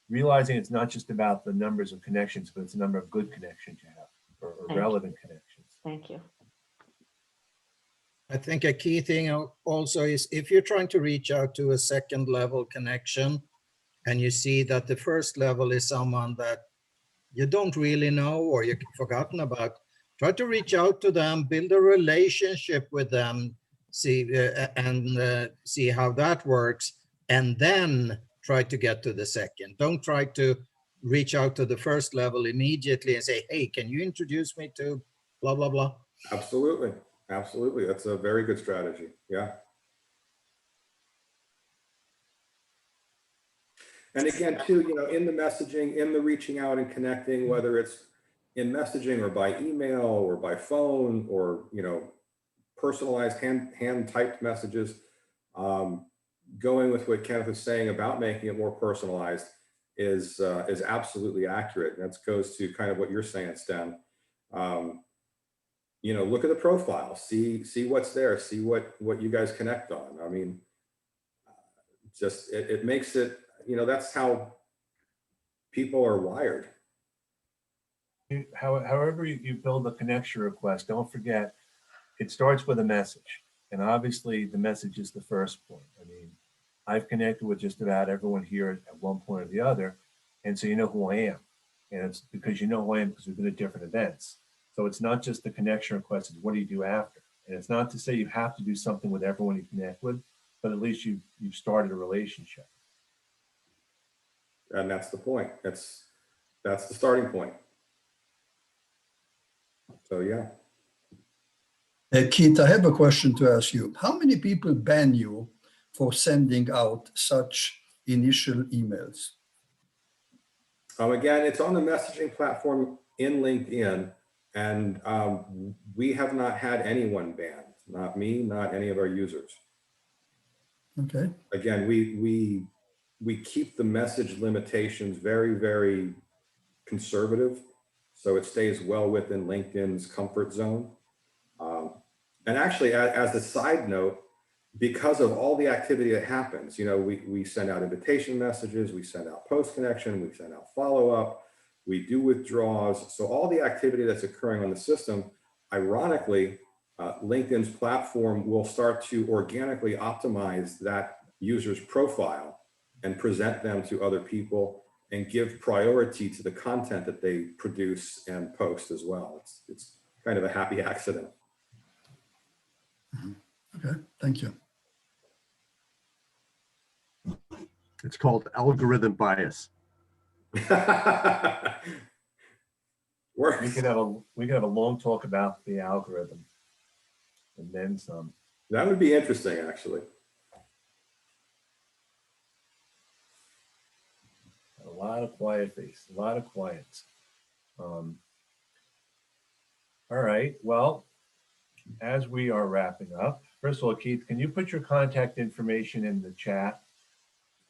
realizing it's not just about the numbers of connections, but it's the number of good connections you have, or Thank you. relevant connections. Thank you. I think a key thing also is if you're trying to reach out to a second level connection and you see that the first level is someone that you don't really know or you've forgotten about, try to reach out to them, build a relationship with them, see how that works, and then try to get to the second. Don't try to reach out to the first level immediately and say, hey, can you introduce me to blah, blah, blah. Absolutely. Absolutely. That's a very good strategy. Yeah. And again, too, in the messaging, in the reaching out and connecting, whether it's in messaging or by email or by phone or, personalized hand typed messages, going with what Kenneth is saying about making it more personalized is absolutely accurate. And that goes to kind of what you're saying, Sten. Look at the profile, see what's there, see what you guys connect on. I mean, just it makes it, that's how people are wired. However you build a connection request, don't forget it starts with a message, and obviously the message is the first point. I mean, I've connected with just about everyone here at one point or the other, and so you know who I am, and it's because you know who I am because we've been at different events. So it's not just the connection request, it's what do you do after? And it's not to say you have to do something with everyone you connect with, but at least you've started a relationship. And that's the point. That's the starting point. So yeah. Keith, I have a question to ask you. How many people ban you for sending out such initial emails? Again, it's on the messaging platform in LinkedIn. And we have not had anyone banned, not me, not any of our users. Okay. Again, we keep the message limitations very, very conservative, so it stays well within LinkedIn's comfort zone. And actually, as a side note, because of all the activity that happens, we send out invitation messages, we send out post connection, we send out follow-up, we do withdrawals. So all the activity that's occurring on the system, ironically, LinkedIn's platform will start to organically optimize that user's profile and present them to other people and give priority to the content that they produce and post as well. It's kind of a happy accident. Okay, thank you. It's called algorithm bias. We could have a long talk about the algorithm and then some. That would be interesting, actually. A lot of quiet face, a lot of quiet. All right, well, as we are wrapping up, first of all, Keith, can you put your contact information in the chat?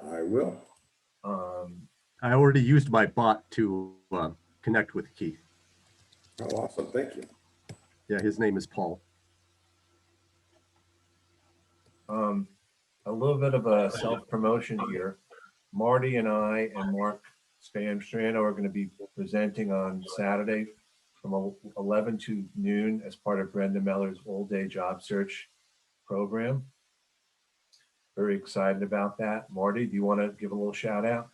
I will. I already used my bot to connect with Keith. Oh, awesome. Thank you. Yeah, his name is Paul. A little bit of a self-promotion here. Marty and I and Mark Strano are going to be presenting on Saturday from 11 to noon as part of Brenda Meller's all-day job search program. Very excited about that. Marty, do you want to give a little shout out?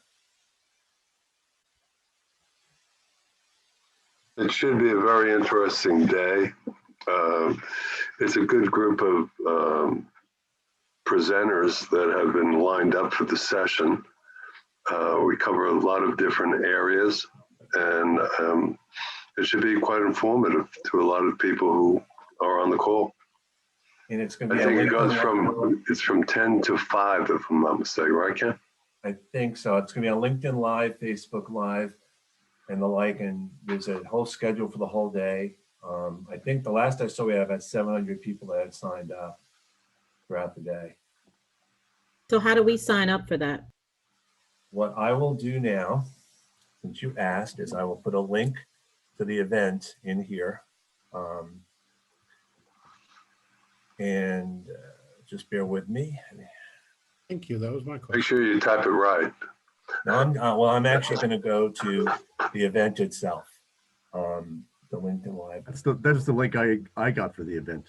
It should be a very interesting day. It's a good group of presenters that have been lined up for the session. We cover a lot of different areas, and it should be quite informative to a lot of people who are on the call. And it's going to be. I think it goes from 10 to 5, if I'm not mistaken, right, Ken? I think so. It's going to be on LinkedIn Live, Facebook Live, and the like. And there's a whole schedule for the whole day. I think the last I saw, we had about 700 people that had signed up throughout the day. So how do we sign up for that? what I will do now, since you asked, is I will put a link to the event in here. And just bear with me. Thank you. That was my Make question. sure you type it right. Now I'm actually going to go to the event itself. The LinkedIn Live. That's the link I got for the event.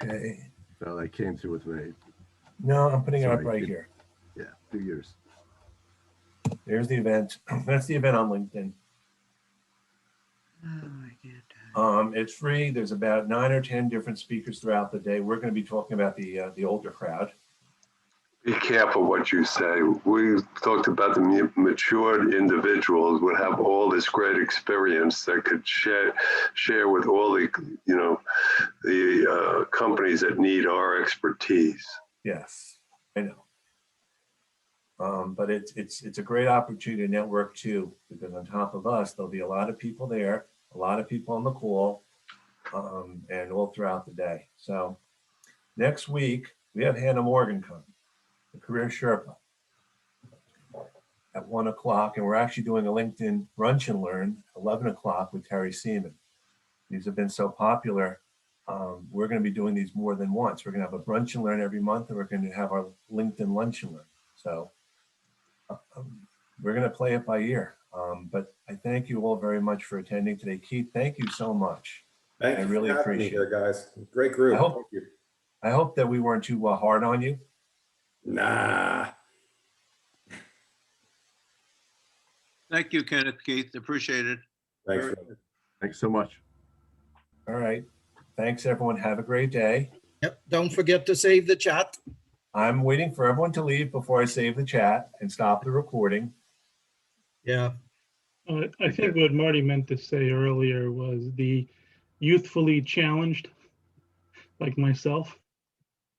Okay. So that came through with me. No, I'm putting it up Sorry, right it- here. Yeah, 2 years. There's the event. That's the event on LinkedIn. It's free. There's about 9 or 10 different speakers throughout the day. We're going to be talking about the older crowd. Be careful what you say. We talked about the matured individuals would have all this great experience that could share with all the, the companies that need our expertise. Yes, I know. But it's a great opportunity to network too, because on top of us, there'll be a lot of people there, a lot of people on the call, and all throughout the day. So next week, we have Hannah Morgan come, the Career Sherpa, at 1 o'clock. And we're actually doing a LinkedIn Brunch and Learn, 11 o'clock with Terry Seaman. These have been so popular. We're going to be doing these more than once. We're going to have a Brunch and Learn every month, and we're going to have our LinkedIn Lunch and Learn. So we're going to play it by ear. But I thank you all very much for attending today. Keith, thank you so much. Thank you. I really for having me appreciate here, it. guys. Great group. I hope- Thank you. I hope that we weren't too hard on you. Nah. Thank you, Kenneth, Keith. Appreciate it. Thanks. Thanks so much. All right. Thanks, everyone. Have a great day. Yep, don't forget to save the chat. I'm waiting for everyone to leave before I save the chat and stop the recording. Yeah, I think what Marty meant to say earlier was the youthfully challenged, like myself.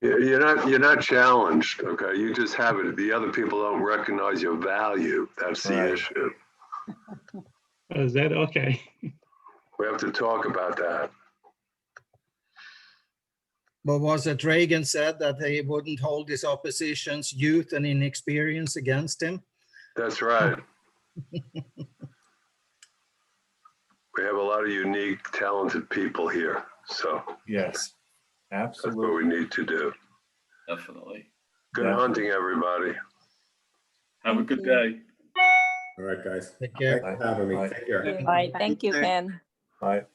You're not challenged, okay? You just have it. The other people don't recognize your value. That's the Right. issue. Is that okay? We have to talk about that. but was it Reagan said that he wouldn't hold his opposition's youth and inexperience against him? That's right. We have a lot of unique, talented people here. So Yes, that's what absolutely. we need to do. Definitely. Good Definitely. hunting, everybody. Have a good day. All right, guys. Take care. Thanks for having me. Bye. Take care. Thank you. All right, thank you, Okay. Ken. Bye.